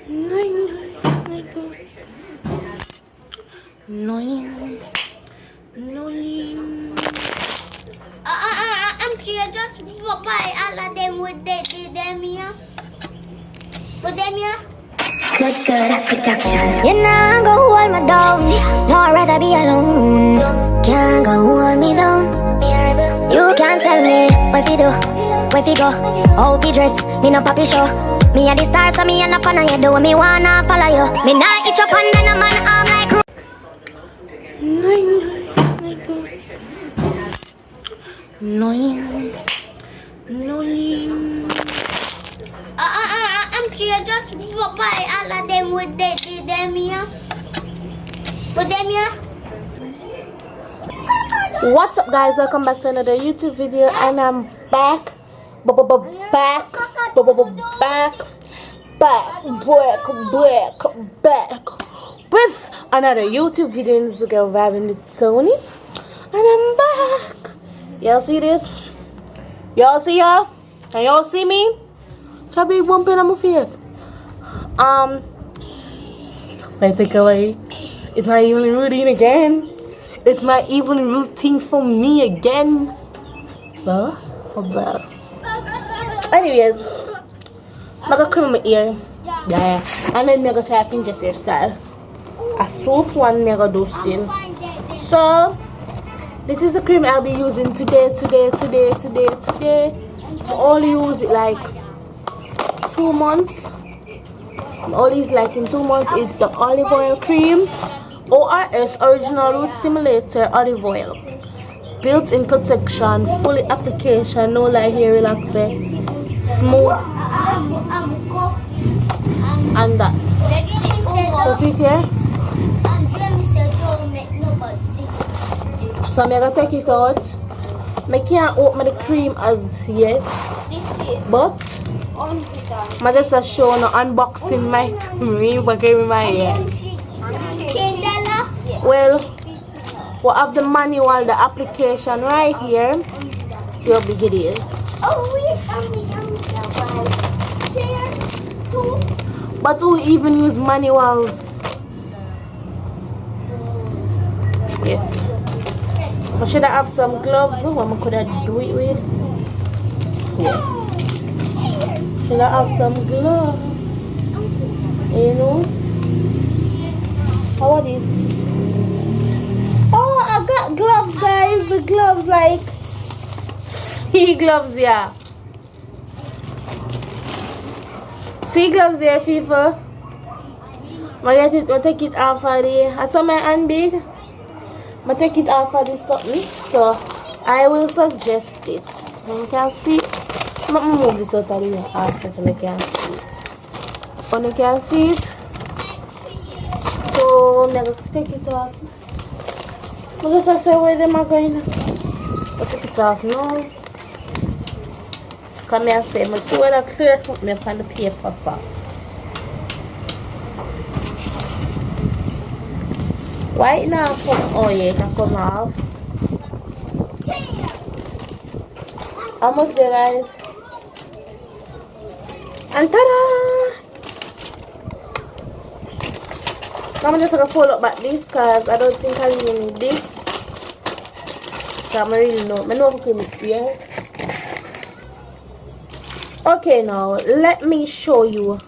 I'm sure just buy all of them with them here. Put them here. Good production. You know, go hold me down. No, I'd rather be alone. Can't go hold me down. You can't tell me what you do, where you go, how you dress. Me no papi show. Me a the star, so me a no fan of you. Do me wanna follow you. Me not itch up under no man arm like. I'm sure just buy all of them with them here. Put them here. What's up, guys? Welcome back to another YouTube video, and I'm back with another YouTube video. In this girl vibing with Tony, and I'm back. Y'all see this? Y'all see y'all? Can y'all see me? Chubby bumping on my face. Basically, it's my evening routine again. It's my evening routine for me again. So, anyways, I got cream in my ear. Yeah. And then I got try Pinterest hairstyle. A soap one I got do still. So, this is the cream I'll be using today. I only use it like 2 months. All these like in 2 months. It's the olive oil cream, ORS original root stimulator olive oil, built-in protection, fully application, no lie hair relaxer, smooth, and that. So see here. So I'm gonna take it out. I can't open the cream as yet, but I just show no unboxing my cream, but give me my hair. Well, we have the manual, the application right here. See how big it is. But who even use manuals? Yes. I should have some gloves. So I could have do it with. Yeah. Should I have some gloves? You know? How are these? Oh, I got gloves, guys. The gloves, like sea gloves, yeah. Sea gloves there, people. I take it off of the. I saw my hand big. I take it off of this something, so I will suggest it. You can see. I'm going to move this out of the way after so you can see it. When you can see it, so I'm going to take it off. I'm just going to say where them are going. I'll take it off now. Come here and say, I'm see whether I clear it up on the paper for. Right now, oh yeah, it can come off. Almost there, guys. And ta-da! I'm just gonna fold up back this because I don't think I really need this. So I'm really know. I know if I can make here. Okay, now let me show you.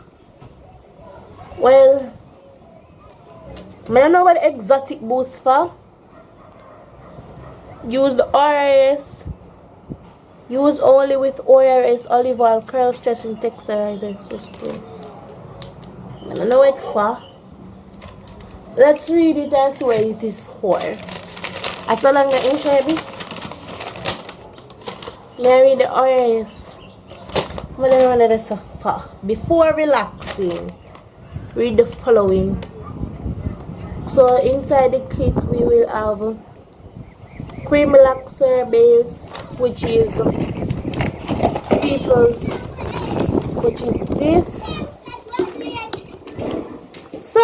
Well, I don't know what the exotic boost for. Use the ORS. Use only with ORS olive oil curl stretching texturizer system. I don't know what for. Let's read it and see what it is for. I saw long the ink. Let me read the ORS. What do I want to say for? Before relaxing, read the following. So inside the kit we will have cream relaxer base, which is this. So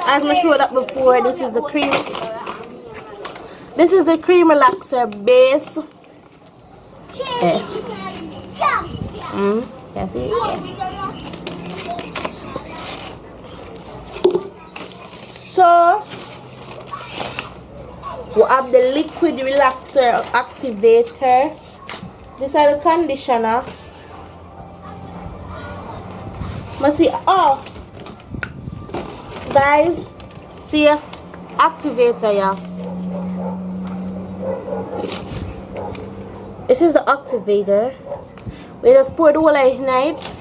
as I showed up before, this is the cream. This is the cream relaxer base. Can you see it? Yeah. We have the liquid relaxer activator. This is the conditioner. Must see, oh guys, see activator, yeah. This is the activator. We just pour the whole at night.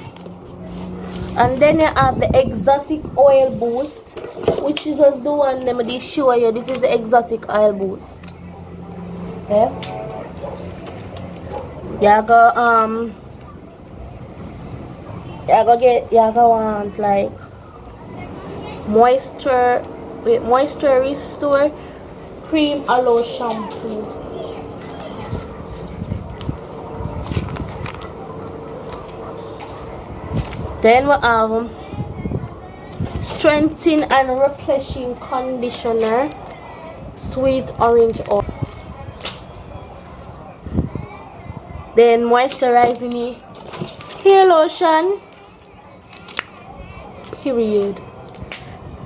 And then you have the exotic oil boost, which is was the one that I show you. This is the exotic oil boost. Okay. You go want like moisture restore cream aloe shampoo. Then we have strengthen and refreshing conditioner, sweet orange oil. Then moisturizing hair lotion. Period.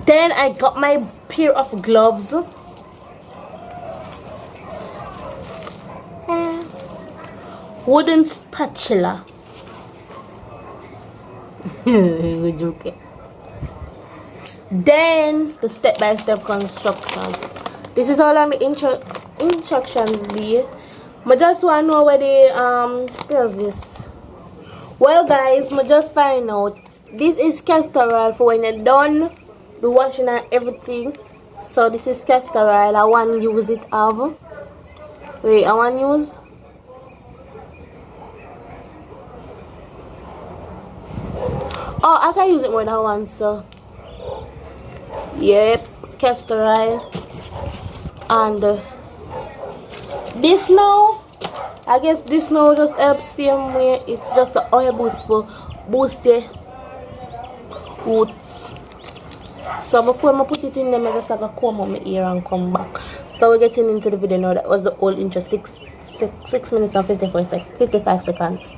Then I got my pair of gloves. Wooden spatula. Then the step-by-step construction. This is all on the instructions be. I just want to know where the where's this? Well guys, I just find out this is castor oil for when you're done the washing and everything. So this is castor oil. I want to use it of. Wait, I want to use. Oh, I can use it more than once, so. Yep, castor oil. And this now, I guess this now just helps same way. It's just the oil boost for boost the roots. So before I put it in there, I just have to comb out my ear and come back. So we're getting into the video now. That was the whole intro. 6 minutes and 55 seconds.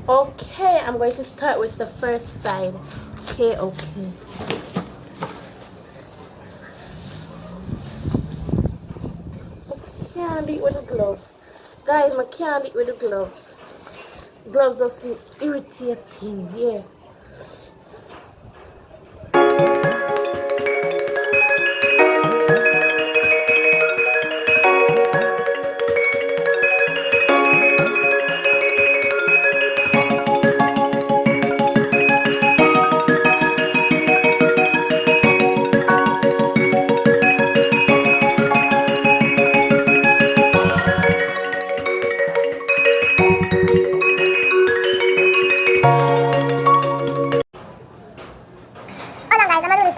Okay, I'm going to start with the first side. Okay. I can't do it with the gloves. Guys, I can't do it with the gloves. Gloves just feel irritating, yeah.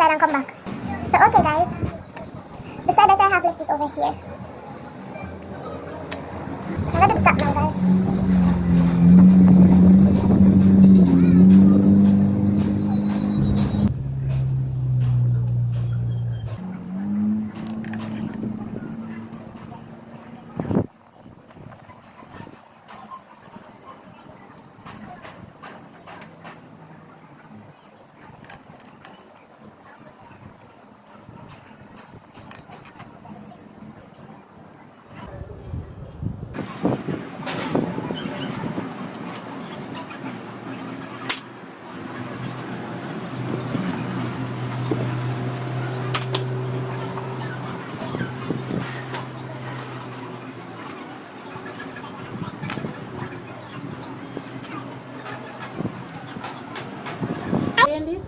outside and come back. So okay guys, the side that I have left it over here. I'm gonna do the top now guys. This?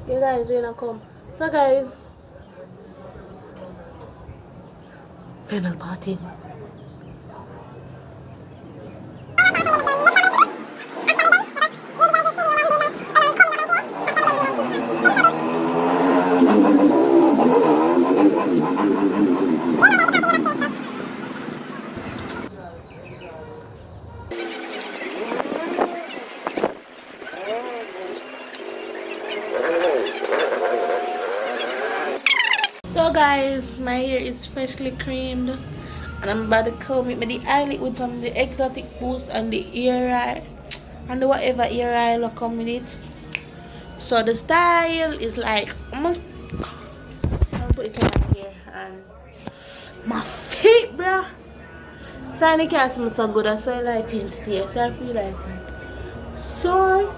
You guys wanna come? So guys, final party. So guys, my hair is freshly creamed and I'm about to comb it with the eyelid with some of the exotic boost and the ear eye and the whatever ear eye will come with it. So the style is like I'll put it on my hair and my feet, bruh. So I can't see me so good, so I like it stay, so I feel like it. So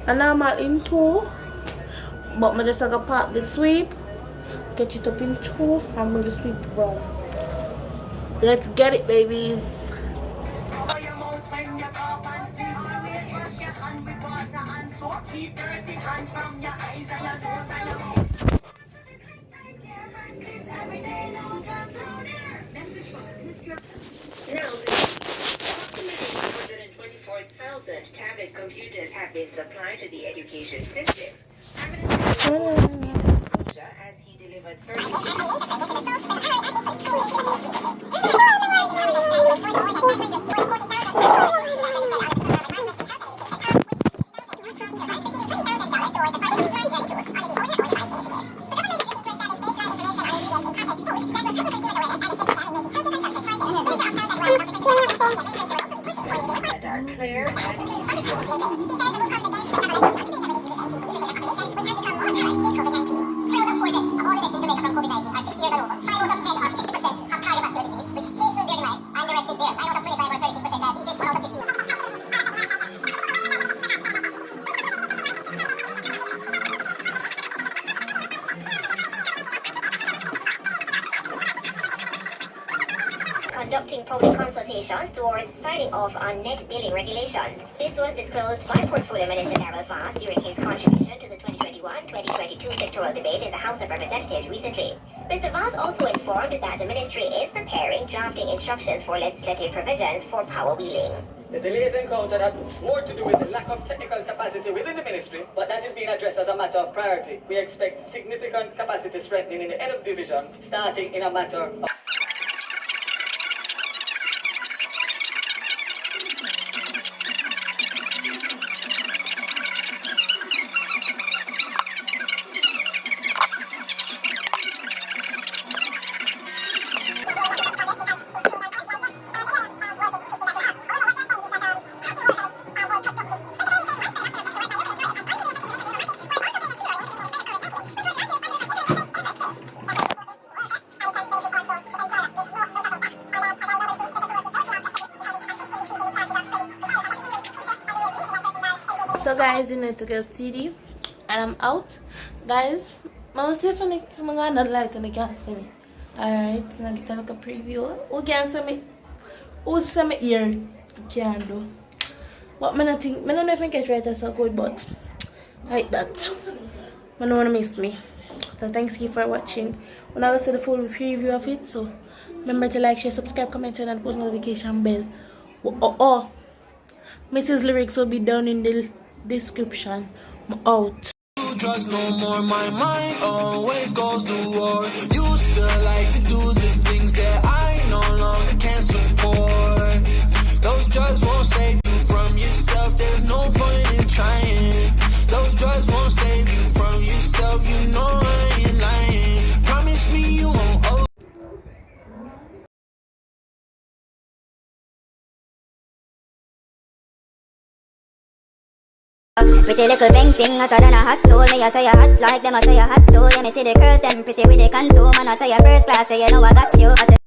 and now I'm in two, but I'm just gonna pop the sweep. Get it up in two. I'm going to sweep it around. Let's get it, babies. Now, approximately 124,000 tablet computers have been supplied to the education system. As he delivered that are clear conducting public consultations towards signing off on net billing regulations. This was disclosed by Portfolio Minister Darrell FAQS during his contribution to the 2021-2022 sectoral debate in the House of Representatives recently. Mr. Voss also informed that the ministry is preparing drafting instructions for legislative provisions for power wheeling. The delays encountered have more to do with the lack of technical capacity within the ministry, but that is being addressed as a matter of priority. We expect significant capacity strengthening in the head of division, starting in a matter of So guys, you need to get TD and I'm out. Guys, I'm gonna like and I can't see me. Alright, I'm gonna get like a preview. Who can see me? Who see me here? Can do. But I don't know if I get right so good, but like that. I don't wanna miss me. So thanks you for watching. When I will see the full preview of it, so remember to like, share, subscribe, comment, and post notification bell. Mrs. Lyrics will be down in the description. I'm out. drugs no more. My mind always goes to war. Used to like to do the things that I no longer can support. Those drugs won't save you from yourself. There's no point in trying. Those drugs won't save you from yourself. You know I ain't lying. Promise me you won't owe. Pretty little bang thing, hotter than a hot tool. Me I say you hot like them, I say you hot too. Yeah, me see the curls, them pretty with the contour. Man, I say you first class, so you know I got you.